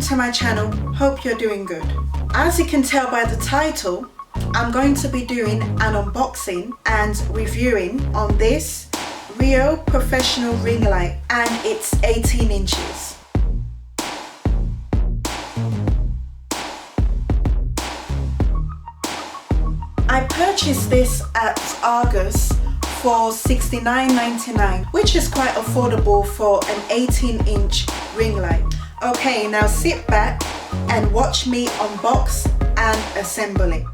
to my channel. Hope you're doing good. As you can tell by the title, I'm going to be doing an unboxing and reviewing on this Rio Professional ring light, and it's 18 inches. I purchased this at Argos for $69.99, which is quite affordable for an 18-inch ring light. Okay, now sit back and watch me unbox and assemble it.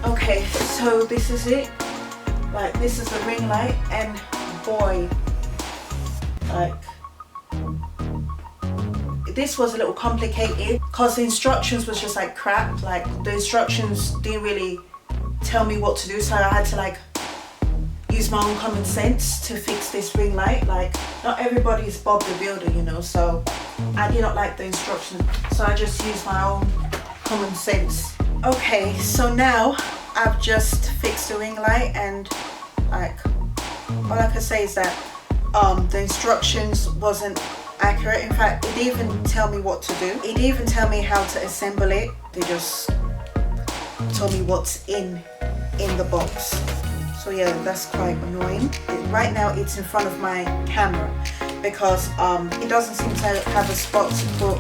Okay, so this is it. Like, this is the ring light, and boy, like, this was a little complicated because the instructions was just like crap. Like, the instructions didn't really tell me what to do, so I had to like use my own common sense to fix this ring light. Like, not everybody is Bob the Builder, you know, so I did not like the instructions, so I just used my own common sense. Okay, so now I've just fixed the ring light, and like, all I can say is that the instructions wasn't accurate. In fact, it didn't even tell me what to do. It didn't even tell me how to assemble it. They just told me what's in the box. So yeah, that's quite annoying. Right now it's in front of my camera because it doesn't seem to have a spot to put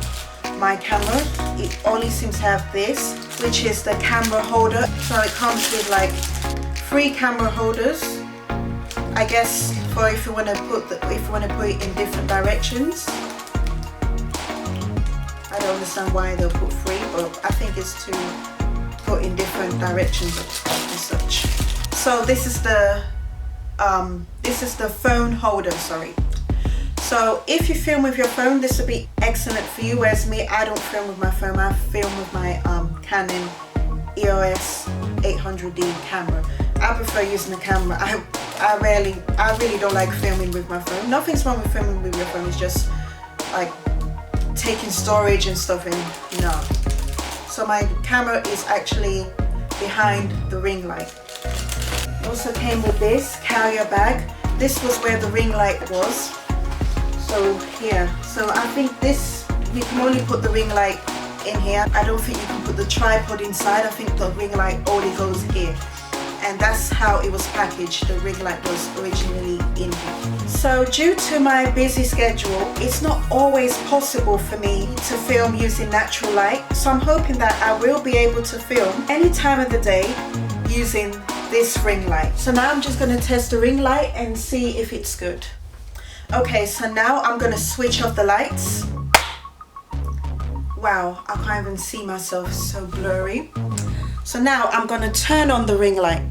my camera. It only seems to have this, which is the camera holder. So it comes with like 3 camera holders, I guess, for if you want to put it in different directions. I don't understand why they'll put 3, but I think it's to put in different directions and such. So this is the phone holder, sorry. So if you film with your phone, this would be excellent for you. Whereas me, I don't film with my phone. I film with my Canon EOS 800D camera. I prefer using the camera. I really don't like filming with my phone. Nothing's wrong with filming with your phone. It's just like taking storage and stuff in. No. So my camera is actually behind the ring light. Also came with this carrier bag. This was where the ring light was. So here. So I think this, you can only put the ring light in here. I don't think you can put the tripod inside. I think the ring light only goes here. And that's how it was packaged. The ring light was originally in here. So due to my busy schedule, it's not always possible for me to film using natural light. So I'm hoping that I will be able to film any time of the day using this ring light. So now I'm just going to test the ring light and see if it's good. Okay, so now I'm going to switch off the lights. Wow, I can't even see myself, it's so blurry. So now I'm going to turn on the ring light.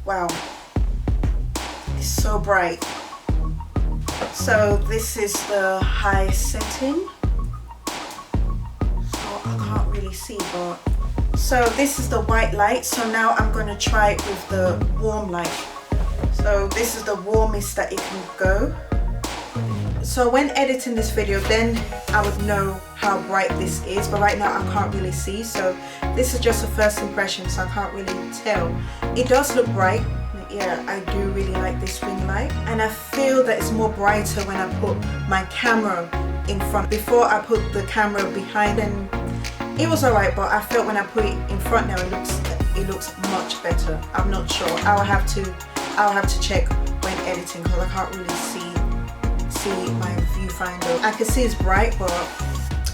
Wow, it's so bright. So this is the high setting. So I can't really see, but so this is the white light. So now I'm going to try it with the warm light. So this is the warmest that it can go. So when editing this video, then I would know how bright this is, but right now I can't really see. So this is just a first impression, so I can't really tell. It does look bright. Yeah, I do really like this ring light, and I feel that it's more brighter when I put my camera in front. Before I put the camera behind, and it was alright, but I felt when I put it in front now, it looks much better. I'm not sure. I'll have to check when editing because I can't really see my viewfinder. I can see it's bright, but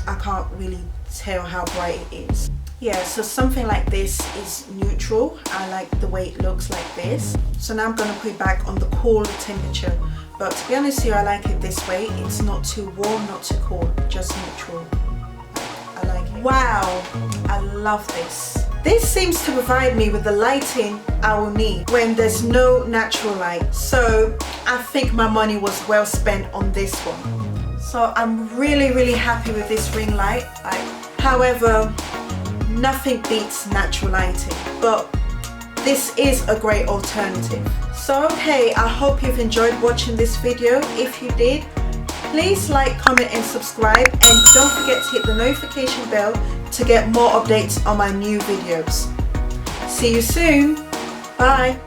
I can't really tell how bright it is. Yeah, so something like this is neutral. I like the way it looks like this. So now I'm going to put it back on the cool temperature. But to be honest here, I like it this way. It's not too warm, not too cold, just neutral. I like it. Wow, I love this. This seems to provide me with the lighting I will need when there's no natural light. So I think my money was well spent on this one. So I'm really happy with this ring light. However, nothing beats natural lighting, but this is a great alternative. So okay, I hope you've enjoyed watching this video. If you did, please like, comment and subscribe, and don't forget to hit the notification bell to get more updates on my new videos. See you soon. Bye.